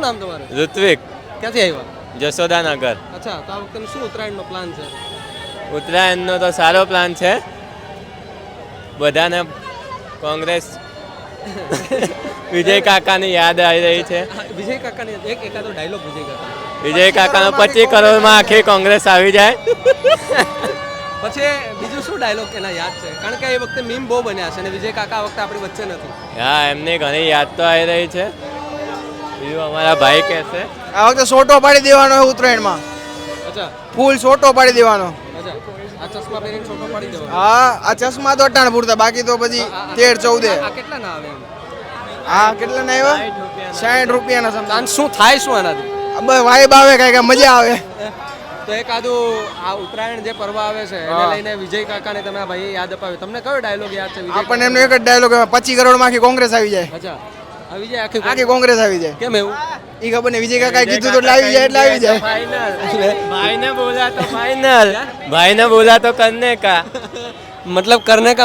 નામ તમારું? ઋત્વિક, ક્યાંથી આવ્યા? જશોદાનગર. અચ્છા, તો આ વખતે શું ઉત્તરાયણનો પ્લાન છે? ઉત્તરાયણનો તો સારો પ્લાન છે. બધાને કોંગ્રેસ વિજય કાકાની યાદ આવી રહી છે. વિજય કાકાની એકાદો ડાયલોગ વિજય કાકા. વિજય કાકાનો 25 કરોડમાં આખી કોંગ્રેસ આવી જાય. પછી બીજું શું ડાયલોગ એના યાદ છે? કારણ કે એ વખતે મીમ બહુ બન્યા છે અને વિજય કાકા આ વખતે આપણી વચ્ચે નથી. હા, એમની ઘણી યાદ તો આવી રહી છે. બીજું અમારા ભાઈ કહેશે આ વખતે સોટો પાડી દેવાનો છે ઉત્તરાયણમાં. અચ્છા ફૂલ સોટો પાડી દેવાનો. અચ્છા, આ ચશ્મા પહેરીને છોટો પાડી દેવાનો. હા, આ ચશ્મા તો અટાણ પૂરતા, બાકી તો પછી 13-14. આ કેટલા ના આવે એમ? હા, કેટલા ના આવ્યા? 60 રૂપિયાના સમથિંગ. આમ શું થાય શું આનાથી? વાઇબ આવે, કઈ મજા આવે. તો એકાદું આ ઉત્તરાયણ જે પર્વ આવે છે એને લઈને વિજય કાકાને તમે આ ભાઈએ યાદ અપાવ્યો. તમને કયો ડાયલોગ યાદ છે વિજય આપણને એમનો એક જ ડાયલોગ, 25 કરોડમાં આખી કોંગ્રેસ આવી જાય. અચ્છા, આવી જાય આખી કોંગ્રેસ આવી જાય. કેમ એવું? ઈ ખબર ને, વિજય કાકાએ કીધું તો એટલે આવી જાય, એટલે આવી જાય. ભાઈને બોલા તો ફાઇનલ, ભાઈને બોલા તો કરને કા. मतलब करने का